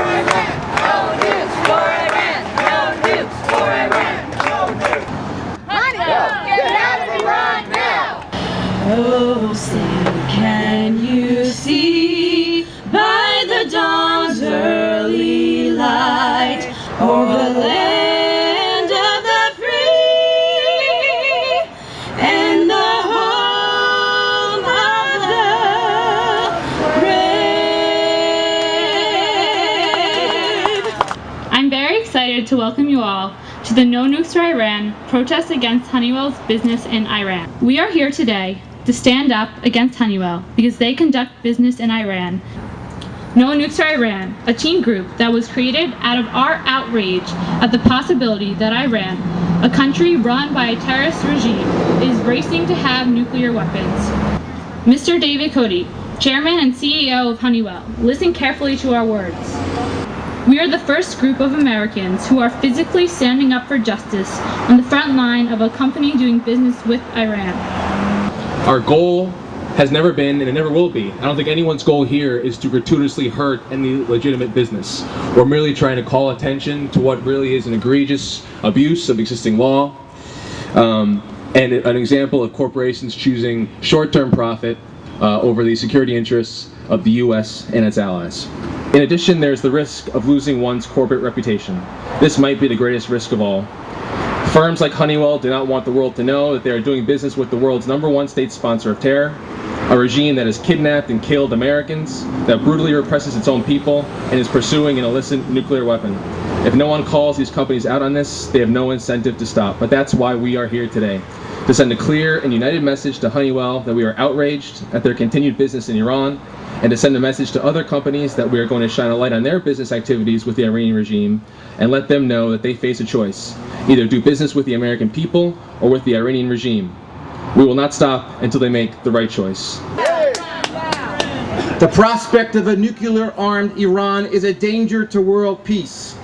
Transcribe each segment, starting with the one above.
No nukes for Iran! No nukes for Iran! No nukes! Honeywell, get out of Iran now! Oh, say, can you see by the dawn's early light o'er the land of the free and the home of the brave? I'm very excited to welcome you all to the No Nukes for Iran protest against Honeywell's business in Iran. We are here today to stand up against Honeywell because they conduct business in Iran. No Nukes for Iran, a team group that was created out of our outrage at the possibility that Iran, a country run by a terrorist regime, is racing to have nuclear weapons. Mr. David Cody, Chairman and CEO of Honeywell, listen carefully to our words. We are the first group of Americans who are physically standing up for justice on the front line of a company doing business with Iran. Our goal has never been, and it never will be, I don't think anyone's goal here is to gratuitously hurt any legitimate business. We're merely trying to call attention to what really is an egregious abuse of existing law, and an example of corporations choosing short-term profit over the security interests of the US and its allies. In addition, there's the risk of losing one's corporate reputation. This might be the greatest risk of all. Firms like Honeywell do not want the world to know that they are doing business with the world's #1 state sponsor of terror, a regime that has kidnapped and killed Americans, that brutally represses its own people, and is pursuing an illicit nuclear weapon. If no one calls these companies out on this, they have no incentive to stop. But that's why we are here today, to send a clear and united message to Honeywell that we are outraged at their continued business in Iran, and to send a message to other companies that we are going to shine a light on their business activities with the Iranian regime and let them know that they face a choice: either do business with the American people or with the Iranian regime. We will not stop until they make the right choice. The prospect of a nuclear-armed Iran is a danger to world peace.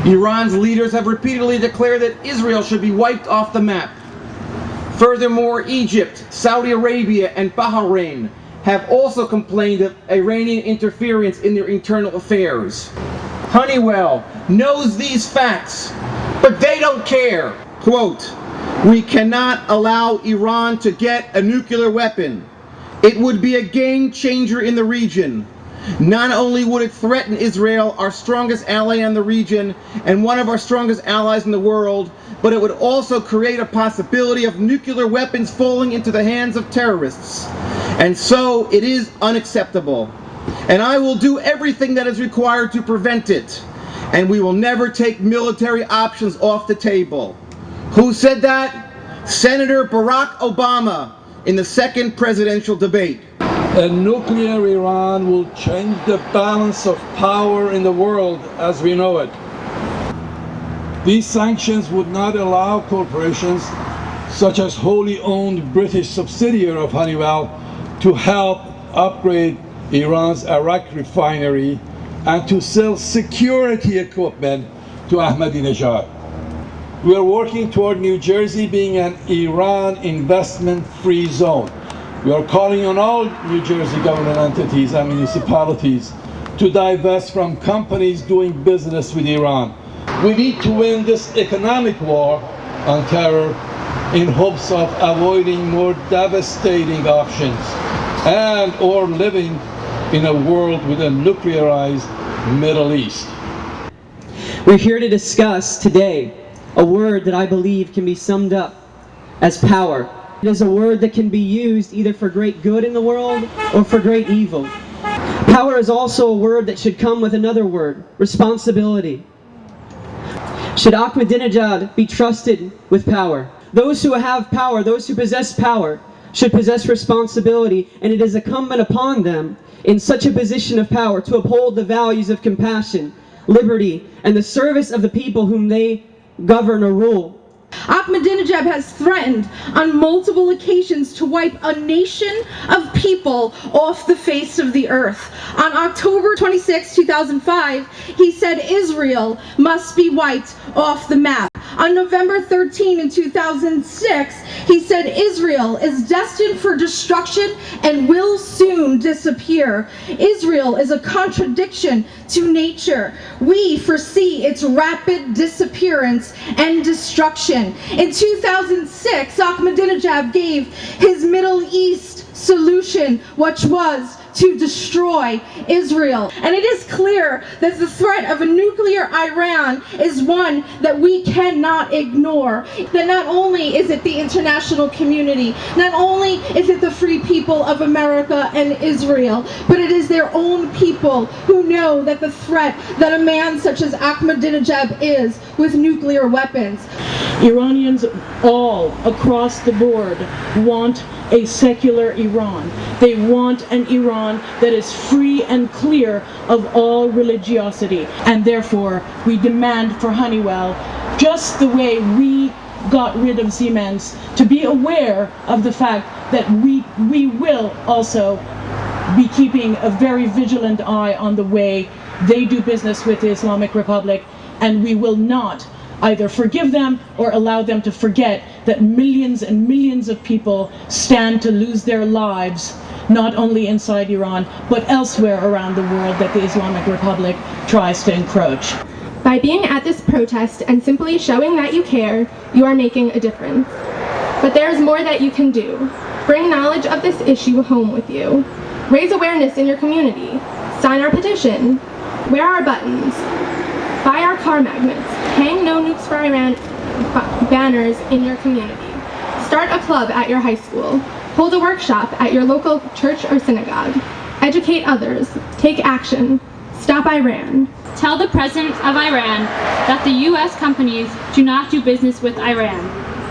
Iran's leaders have repeatedly declared that Israel should be wiped off the map. Furthermore, Egypt, Saudi Arabia, and Bahrain have also complained of Iranian interference in their internal affairs. Honeywell knows these facts, but they don't care. Quote, "We cannot allow Iran to get a nuclear weapon. It would be a game changer in the region. Not only would it threaten Israel, our strongest ally in the region and one of our strongest allies in the world, but it would also create a possibility of nuclear weapons falling into the hands of terrorists. And so it is unacceptable. And I will do everything that is required to prevent it. And we will never take military options off the table." Who said that? Senator Barack Obama in the second presidential debate. A nuclear Iran will change the balance of power in the world as we know it. These sanctions would not allow corporations such as wholly owned British subsidiary of Honeywell to help upgrade Iran's Iraq refinery and to sell security equipment to Ahmadinejad. We are working toward New Jersey being an Iran investment-free zone. We are calling on all New Jersey government entities and municipalities to divest from companies doing business with Iran. We need to win this economic war on terror in hopes of avoiding more devastating options and or living in a world with a nuclearized Middle East. We're here to discuss today a word that I believe can be summed up as power. It is a word that can be used either for great good in the world or for great evil. Power is also a word that should come with another word, responsibility. Should Ahmadinejad be trusted with power? Those who have power, those who possess power, should possess responsibility, and it is incumbent upon them in such a position of power to uphold the values of compassion, liberty, and the service of the people whom they govern or rule. Ahmadinejad has threatened on multiple occasions to wipe a nation of people off the face of the earth. On October 26, 2005, he said Israel must be wiped off the map. On November 13 in 2006, he said Israel is destined for destruction and will soon disappear. Israel is a contradiction to nature. We foresee its rapid disappearance and destruction. In 2006, Ahmadinejad gave his Middle East solution, which was to destroy Israel. And it is clear that the threat of a nuclear Iran is one that we cannot ignore. That not only is it the international community, not only is it the free people of America and Israel, but it is their own people who know that the threat that a man such as Ahmadinejad is with nuclear weapons. Iranians all across the board want a secular Iran. They want an Iran that is free and clear of all religiosity. And therefore, we demand for Honeywell, just the way we got rid of Siemens, to be aware of the fact that we will also be keeping a very vigilant eye on the way they do business with the Islamic Republic, and we will not either forgive them or allow them to forget that millions and millions of people stand to lose their lives, not only inside Iran, but elsewhere around the world that the Islamic Republic tries to encroach. By being at this protest and simply showing that you care, you are making a difference. But there is more that you can do. Bring knowledge of this issue home with you. Raise awareness in your community. Sign our petition. Wear our buttons. Buy our car magnets. Hang No Nukes for Iran banners in your community. Start a club at your high school. Hold a workshop at your local church or synagogue. Educate others. Take action. Stop Iran. Tell the President of Iran that the U.S. companies do not do business with Iran.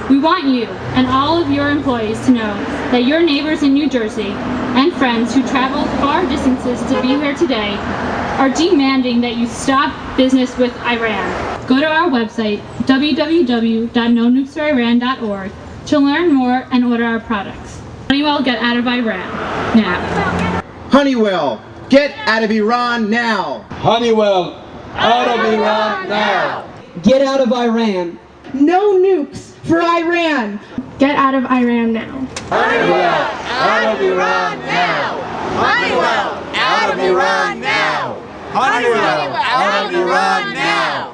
We want you and all of your employees to know that your neighbors in New Jersey and friends who traveled far distances to be here today are demanding that you stop business with Iran. Go to our website, www.nonukesforiran.org, to learn more and order our products. Honeywell, get out of Iran now. Honeywell, get out of Iran now. Honeywell, out of Iran now. Get out of Iran. No nukes for Iran. Get out of Iran now. Honeywell, out of Iran now. Honeywell, out of Iran now. Honeywell, out of Iran now.